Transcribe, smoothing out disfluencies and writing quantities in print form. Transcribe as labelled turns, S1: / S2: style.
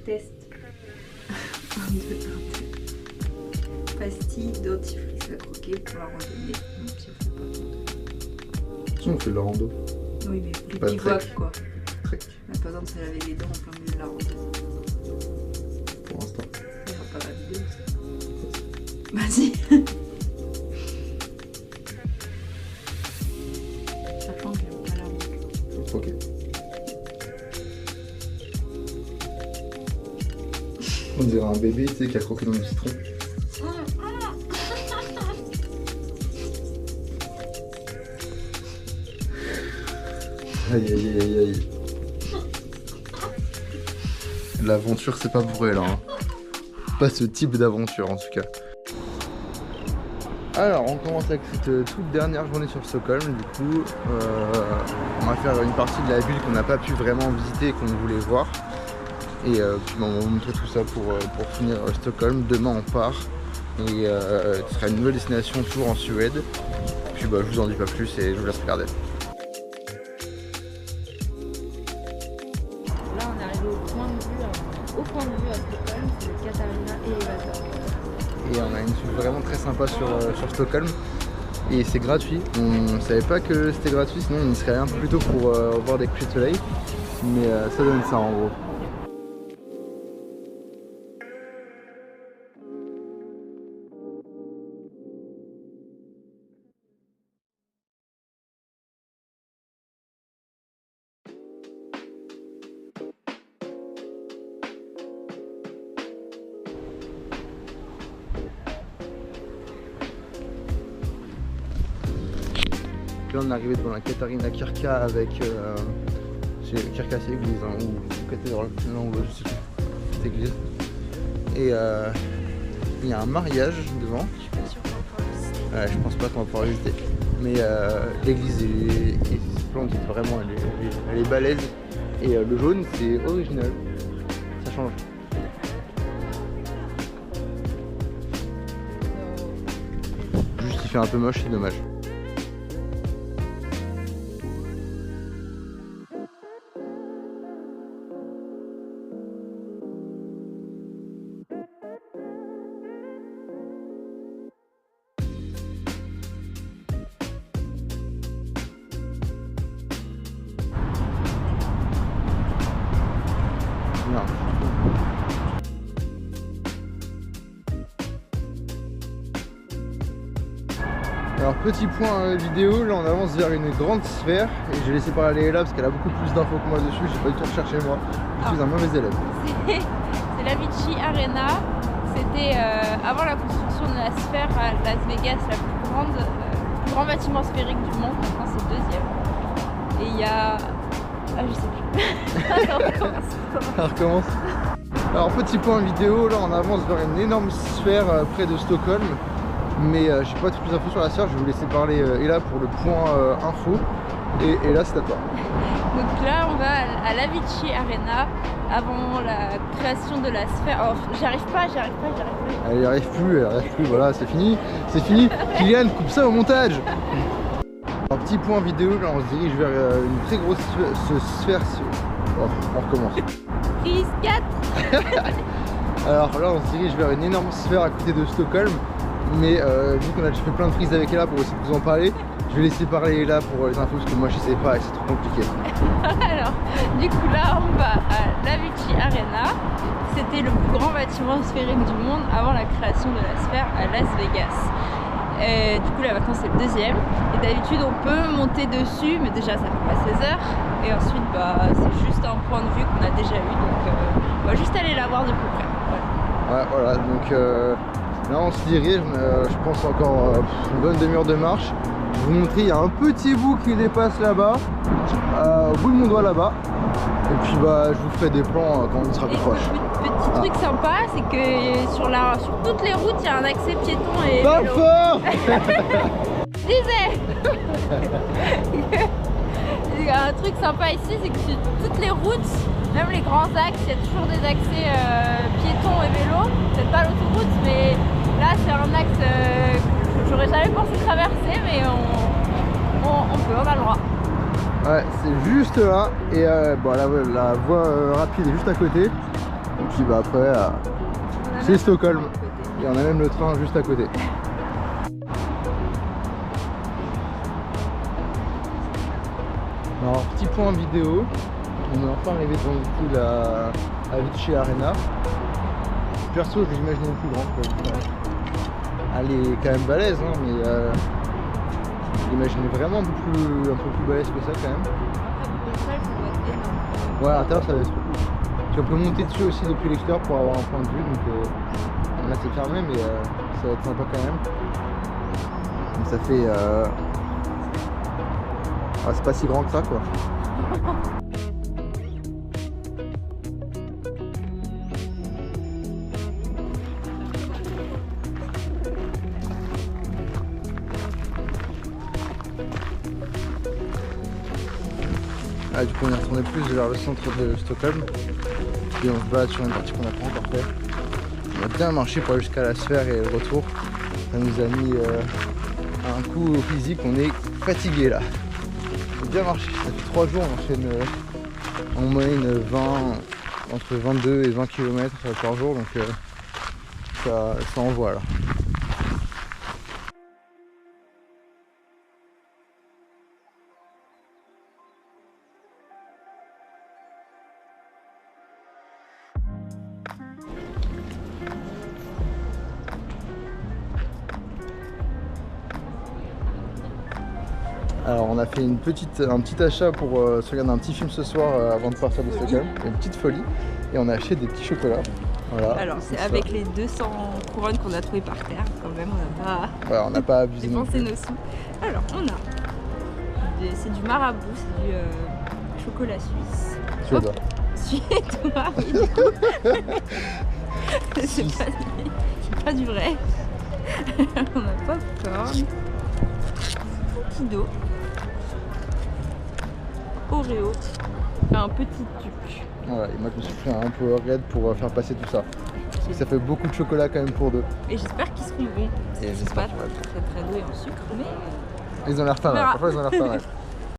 S1: Test. 1, 2, 1, 2. Pastille dentifrice à croquer pour la randonnée. Donc si on fait pas
S2: Si on fait de la rando.
S1: Oui, mais les
S2: Pas de
S1: petits
S2: trek.
S1: vocs quoi.
S2: Trek,
S1: On a pas besoin de se laver les dents en plein milieu de la randonnée.
S2: pour l'instant.
S1: Ça ira pas la vidéo. Vas-y. Sachant que j'aime pas la rando.
S2: Ok. On dirait un bébé, tu sais, qui a croqué dans le citron. Aïe aïe aïe aïe. L'aventure c'est pas pour elle hein. Pas ce type d'aventure en tout cas. Alors on commence avec cette toute dernière journée sur Stockholm. Du coup on va faire une partie de la ville qu'on n'a pas pu vraiment visiter et qu'on voulait voir. Et puis on va vous montrer tout ça pour finir Stockholm. Demain on part. Et ce sera une nouvelle destination toujours en Suède. Puis bah, je vous en dis pas plus et je vous laisse regarder.
S1: Là on est arrivé au point de vue à Stockholm, c'est le Katarina Elevator.
S2: Et on a une suite vraiment très sympa sur Stockholm. Et c'est gratuit. On savait pas que c'était gratuit, sinon on y serait allé un peu plus tôt pour voir des couchers de soleil. Mais ça donne ça en gros. Là on est arrivé devant la Katarina Kirka avec Kirka c'est l'église hein, ou cathédrale, non je sais plus, c'est l'église. Et il y a un mariage devant.
S1: Je suis pas sûre qu'on va pouvoir le visiter.
S2: Je pense pas qu'on va pouvoir visiter. Mais l'église est splendide, vraiment elle est balèze. Et le jaune c'est original, ça change. Juste il fait un peu moche, c'est dommage. Non. Alors petit point vidéo, là on avance vers une grande sphère et je vais laisser parler Léla parce qu'elle a beaucoup plus d'infos que moi dessus, j'ai pas eu le temps de chercher moi, je suis un mauvais élève.
S3: C'est l'Avicii Arena, c'était avant la construction de la sphère à Las Vegas, le plus grand bâtiment sphérique du monde, maintenant c'est le deuxième. Et il y a... Ah je sais plus. Attends,
S2: On recommence. Alors petit point vidéo, là on avance vers une énorme sphère près de Stockholm. Mais j'ai pas toutes les infos sur la sphère, je vais vous laisser parler Ella pour le point info. Et là c'est à toi.
S3: donc là on va à l'Avicii Arena avant la création de la sphère. Oh, j'arrive pas.
S2: Elle y arrive plus, voilà c'est fini. Kylian, coupe ça au montage. Un petit point vidéo, là on se dirige vers une très grosse sphère. Oh, on recommence.
S3: Prise 4.
S2: Alors là on se dirige vers une énorme sphère à côté de Stockholm. Mais vu qu'on a déjà fait plein de prises avec Ella pour essayer de vous en parler, je vais laisser parler Ella pour les infos parce que moi je sais pas et c'est trop compliqué.
S3: Alors, du coup là on va à l'Avicii Arena. C'était le plus grand bâtiment sphérique du monde avant la création de la sphère à Las Vegas. Du coup là maintenant c'est le deuxième. Et d'habitude on peut monter dessus, mais déjà ça fait pas 16 heures. Et ensuite bah, c'est juste un point de vue qu'on a déjà eu. Donc on va juste aller la voir de plus près. Voilà.
S2: Ouais voilà donc là on se dirige, je pense encore une bonne demi-heure de marche. Je vais vous montrer, il y a un petit bout qui dépasse là-bas, au bout de mon doigt là-bas. Et puis bah je vous ferai des plans quand on sera plus proche.
S3: Petit truc sympa, c'est que sur toutes les routes il y a un accès piéton et
S2: Pas
S3: vélo.
S2: fort.
S3: Je disais. Il y a un truc sympa ici, c'est que sur toutes les routes, même les grands axes, il y a toujours des accès piétons et vélos. Peut-être pas l'autoroute, mais là c'est un axe que j'aurais jamais pensé traverser, mais on peut, on a le droit.
S2: Ouais, c'est juste là et bon, la voie rapide est juste à côté. Et puis bah après, c'est Stockholm. Et on a même le train juste à côté. Alors, petit point vidéo. On est enfin arrivé devant du coup la Avicii Arena. Perso, je l'imaginais plus grande. Elle est quand même balèze, hein, mais je l'imaginais vraiment un peu plus balèze que ça quand même. Ouais, à l'intérieur ça va être trop cool. Puis on peut monter dessus aussi depuis l'extérieur pour avoir un point de vue. Donc là c'est fermé, mais ça va être sympa quand même. Donc ça fait... Ah, c'est pas si grand que ça quoi. Ah, du coup on est retourné plus vers le centre de Stockholm et on se balade sur une partie qu'on n'a pas encore fait. On a bien marché pour aller jusqu'à la sphère et le retour. Ça nous a mis un coup au physique, on est fatigué là. On a bien marché, ça fait 3 jours, on enchaîne en moyenne entre 22 et 20 km par jour, donc ça envoie là. Alors on a fait un petit achat pour se regarder un petit film ce soir avant de partir de Stockholm, une petite folie, et on a acheté des petits chocolats. Voilà.
S3: Alors c'est avec les 200 couronnes qu'on a trouvées par terre, quand même
S2: on n'a pas abusé
S3: dépensé nos sous. Alors on a, c'est du marabout, c'est du chocolat suisse.
S2: Suédois.
S3: Suédois, oui du coup. c'est pas du vrai. On a popcorn, Kido, Oreo et un petit tuc.
S2: Voilà, et moi je me suis pris un Powerade pour faire passer tout ça. Parce que ça fait beaucoup de chocolat quand même pour deux.
S3: Et j'espère qu'ils seront bons.
S2: Et
S3: Ils sont pas très doux en sucre, mais
S2: ils ont l'air pas mal, franchement ils ont l'air pas mal.